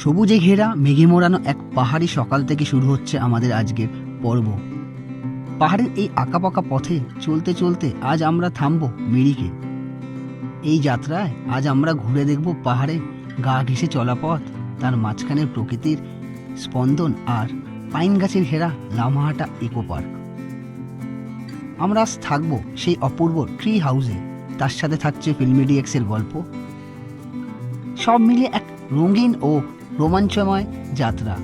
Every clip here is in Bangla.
সবুজে ঘেরা মেঘে মোড়ানো এক পাহাড়ি সকাল থেকে শুরু হচ্ছে আমাদের আজকের পর্ব। পাহাড়ের এই আঁকাপাকা পথে চলতে চলতে আজ আমরা থামবো মিরিকে। এই যাত্রায় আজ আমরা ঘুরে দেখব পাহাড়ে গা ঘেঁষে চলা পথ, তার মাঝখানের প্রকৃতির স্পন্দন আর পাইন গাছের ঘেরা লামাহাটা ইকো পার্ক। আমরা আজ থাকবো সেই অপূর্ব ট্রি হাউসে, তার সাথে থাকছে ফিল্মি ডিএক্সের গল্প। সব মিলে এক রঙিন ও রোমাঞ্চময় যাত্রা।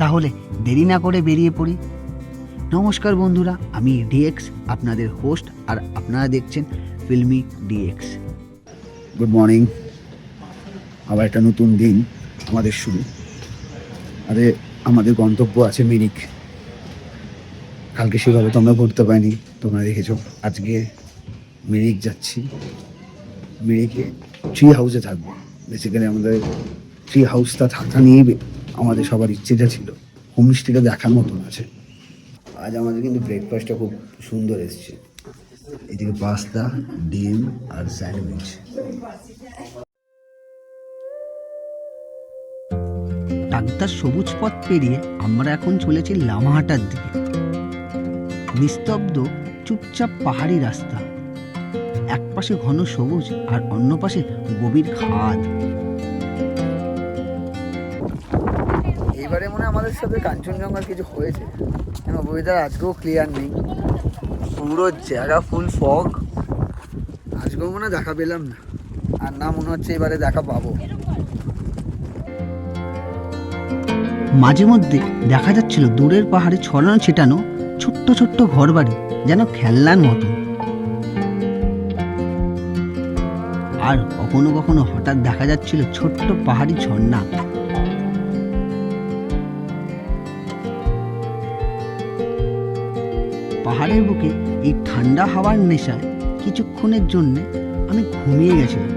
তাহলে দেরি না করে বেরিয়ে পড়ি। নমস্কার বন্ধুরা, আমি ডিএক্স, আপনাদের হোস্ট, আর আপনারা দেখছেন ফিল্মি ডিএক্স। Good morning. আবার একটা নতুন দিন আমাদের শুরু। আরে আমাদের গন্তব্য আছে মিরিক। কালকে সেভাবে তোমরা ঘুরতে পাইনি, তোমরা দেখেছো। আজকে মিরিক যাচ্ছি। মিরিকে ট্রি হাউসে থাকবো। বেসিক্যালি আমাদের ট্রি হাউসটা থাকা নিয়েই আমাদের সবার ইচ্ছেটা ছিল। হোমস্টেটা দেখার মতন আছে। আজ আমাদের কিন্তু ব্রেকফাস্টটা খুব সুন্দর এসছে। এদিকে পাস্তা, ডিম আর স্যান্ডউইচ। টাকদার সবুজ পথ পেরিয়ে আমরা এখন চলেছি লামাহাটার দিকে। নিস্তব্ধ চুপচাপ পাহাড়ি রাস্তা, এক পাশে ঘন সবুজ আর অন্য পাশে গভীর খাদ। এইবারে মনে হয় আমাদের সাথে কাঞ্চনজঙ্ঘার কিছু হয়েছে, কেন ওয়েদার আজকেও ক্লিয়ার নেই, পুরো জায়গা ফুল ফগ। আজকেও মনে হয় দেখা পেলাম না, আর না মনে হচ্ছে এবারে দেখা পাবো। মাঝে মধ্যে দেখা যাচ্ছিল দূরের পাহাড়ে ছড়ানো ছিটানো ছোট্ট ছোট্ট ঘরবাড়ি, যেন খেলনার মতো। আর কখনো কখনো হঠাৎ দেখা যাচ্ছিল ছোট্ট পাহাড়ি ঝর্ণা। পাহাড়ের বুকে এই ঠান্ডা হাওয়ার নেশায় কিছুক্ষণের জন্য আমি ঘুমিয়ে গেছিলাম।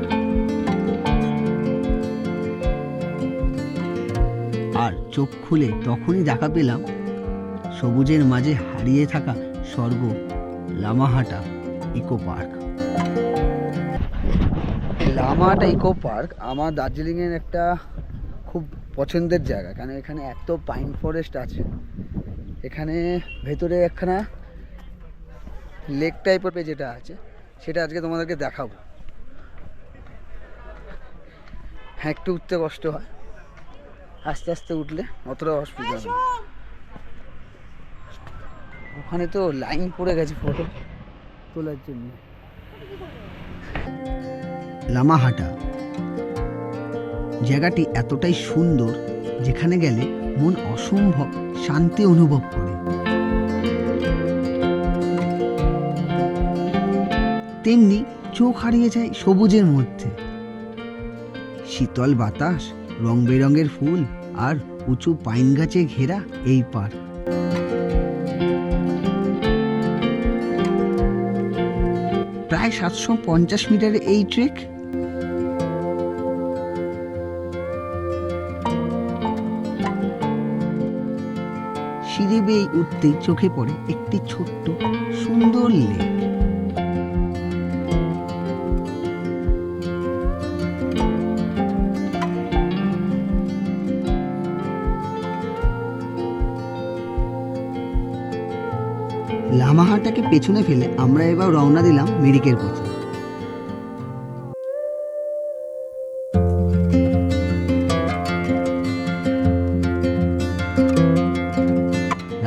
আর চোখ খুলে তখনই দেখা পেলাম সবুজের মাঝে হারিয়ে থাকা স্বর্গ, Lamahatta eco park. Lamahatta eco park আমার দার্জিলিংয়ের একটা খুব পছন্দের জায়গা, কারণ এখানে এত পাইন ফরেস্ট আছে। এখানে ভেতরে একখানা লেক টাইপের যেটা আছে, সেটা আজকে তোমাদেরকে দেখাবো। হ্যাঁ, একটু উঠতে কষ্ট হয়, আস্তে আস্তে উঠলে অতটা অসুবিধা হবে। ওখানে তো লাইন পড়ে গেছে ফটো তোলার জন্য। লামাহাটা জায়গাটি এতটাই সুন্দর, যেখানে গেলে মন অসম্ভব শান্তি অনুভব করে। তেমনি চোখ হারিয়ে যায় সবুজের মধ্যে। শীতল বাতাস, রং বেরঙের ফুল আর উঁচু পাইন গাছে ঘেরা এই পার্ক। প্রায় 750 মিটারের এই ট্রেক। সিঁড়ি বেয়ে উঠতেই চোখে পড়ে একটি ছোট্ট সুন্দর লেক। লামাহাটাকে পেছনে ফেলে আমরা এবার রওনা দিলাম মিরিকের পথে।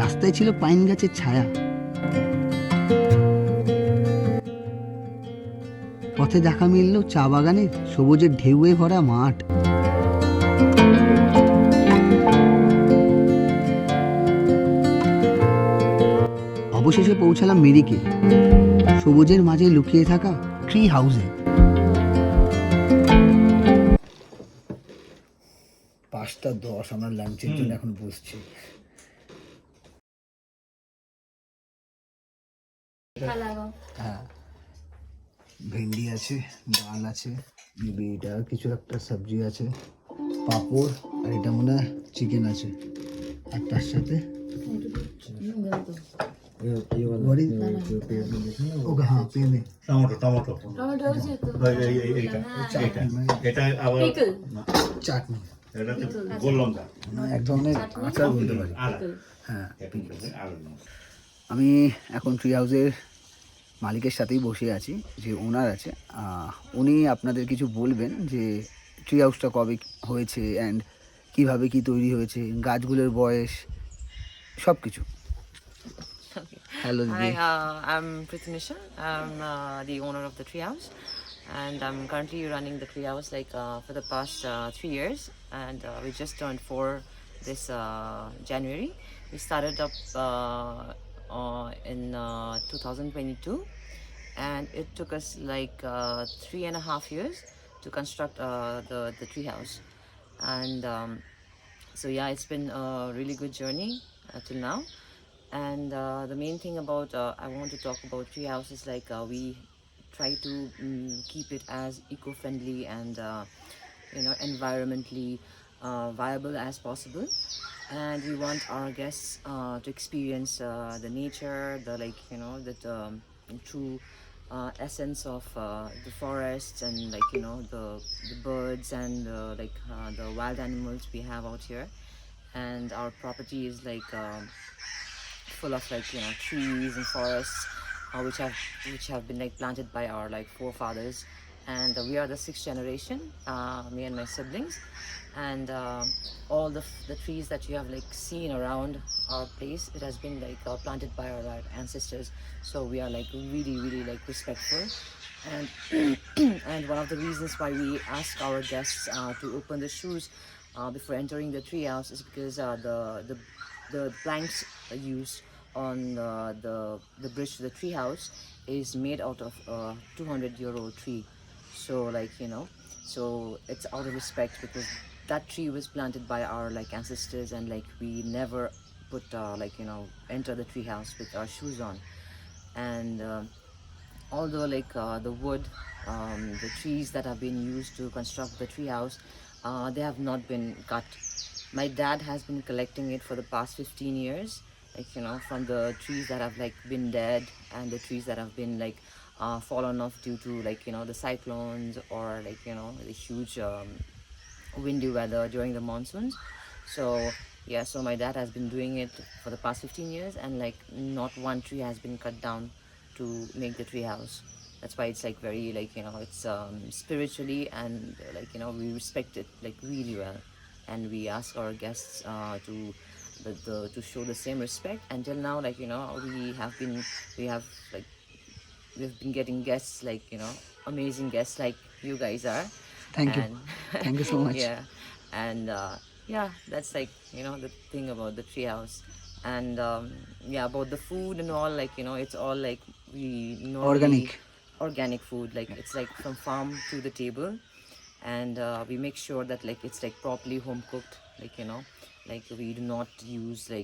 রাস্তায় ছিল পাইন গাছের ছায়া। পথে দেখা মিলল চা বাগানের সবুজের ঢেউয়ে ভরা মাঠ। অবশেষে পৌঁছালাম মিরিকে, সবুজের মাঝে লুকিয়ে থাকা ট্রি হাউসে। 5:10 আমরা লাঞ্চের জন্য এখন বসছি। হ্যাঁ, ভেন্ডি আছে, ডাল আছে, এটা কিছু একটা সবজি আছে, পাঁপড়, আর এটা মনে হয় চিকেন আছে। আর তার সাথে হ্যাঁ, পেনে টমেটো চাটনি। এটাতে বললাম না এক ধরনের আচার বলতে পারি। হ্যাঁ, আমি এখন ট্রি হাউসের মালিকের সাথেই বসে আছি, যে ওনার আছে। উনি আপনাদের কিছু বলবেন যে ট্রি হাউসটা কবে হয়েছে অ্যান্ড কীভাবে কি তৈরি হয়েছে, গাছগুলোর বয়স, সব কিছু। Okay. হ্যালো Hi, দিদি। I'm Prithnisha. I'm the owner of the treehouse, and I'm currently running the treehouse for the past 3 years. And we just turned 4 this January. We started up in 2022, and it took us 3.5 years to construct the treehouse. And so yeah, it's been a really good journey till now. And the main thing about I want to talk about treehouse is we try to keep it as eco-friendly and environmentally viable as possible. And we want our guests to experience the nature, the true essence of the forests, and the birds and the wild animals we have out here. And our property is full of trees and forests which have been planted by our forefathers. And we are the 6th generation, me and my siblings. And all the trees that you have seen around our place, it has been planted by our ancestors. So we are really respectful. And and one of the reasons why we ask our guests to open the shoes before entering the treehouse is because the planks used on the bridge to the treehouse is made out of a 200-year-old tree. So so it's out of respect, because that tree was planted by our ancestors, and we never put enter the treehouse with our shoes on. And although the wood, the trees that have been used to construct the treehouse, they have not been cut. My dad has been collecting it for the past 15 years, from the trees that have been dead, and the trees that have been fallen off due to the cyclones, or the huge windy weather during the monsoons. So yeah, so my dad has been doing it for the past 15 years, and not one tree has been cut down to make the tree house. That's why it's very it's spiritually, and we respect it really well. And we ask our guests to show the same respect. Until now, we've been getting guests amazing guests like you guys are. Thank you. And Thank you so much. yeah. And yeah, that's the thing about the treehouse. And yeah, about the food and all, it's all we normally organic food, it's from farm to the table. And we make sure that it's properly home cooked, we do not use the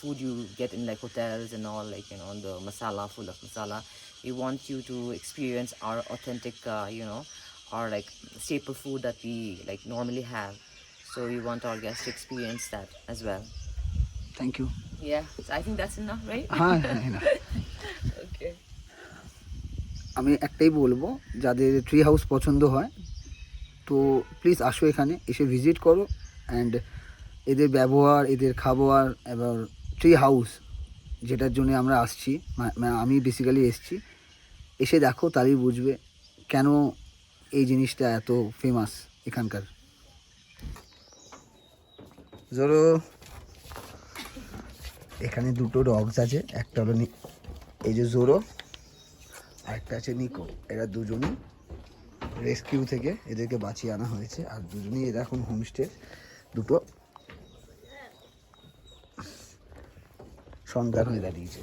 food you get in hotels and all, the masala, full of masala. We want you to experience our authentic our staple food that we normally have. So we want our guests to experience that as well. Thank you. Yeah, so I think that's enough, right? হ্যাঁ, Okay. আমি একটাই বলবো, যাদের ট্রি হাউস পছন্দ হয় তো প্লিজ আসো, এখানে এসে ভিজিট করো। অ্যান্ড এদের ব্যবহার, এদের খাবার, এবার ট্রি হাউস যেটার জন্য আমরা আসছি, আমি বেসিক্যালি এসছি, এসে দেখো তাহলেই বুঝবে কেন এই জিনিসটা এত ফেমাস এখানকার। জোরো, এখানে দুটো ডগস আছে, একটা হলো এই যে জোরো, আরেকটা আছে নিকো। এরা দুজনই রেস্কিউ থেকে এদেরকে বাঁচিয়ে আনা হয়েছে, আর দুজনেই এরা এখন হোমস্টে দুটো সন্তান হয়ে দাঁড়িয়েছে।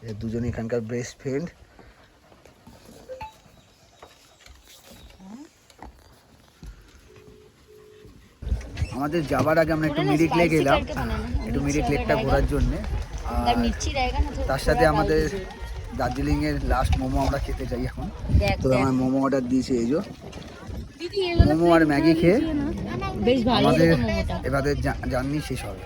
এরা দুজনে এখানকার বেস্ট ফ্রেন্ড। আমাদের যাবার আগে আমরা একটু মিরিক লেক এলাম, একটু মিরিক লেকটা ঘোরার জন্যে। তার সাথে আমাদের দার্জিলিংয়ের লাস্ট মোমো আমরা খেতে চাই এখন। তো আমার মোমো অর্ডার দিয়েছে, এই যে মোমো আর ম্যাগি খেয়ে বেশ ভালো আমাদের মোমোটা। এবারে জার্নি শেষ হবে।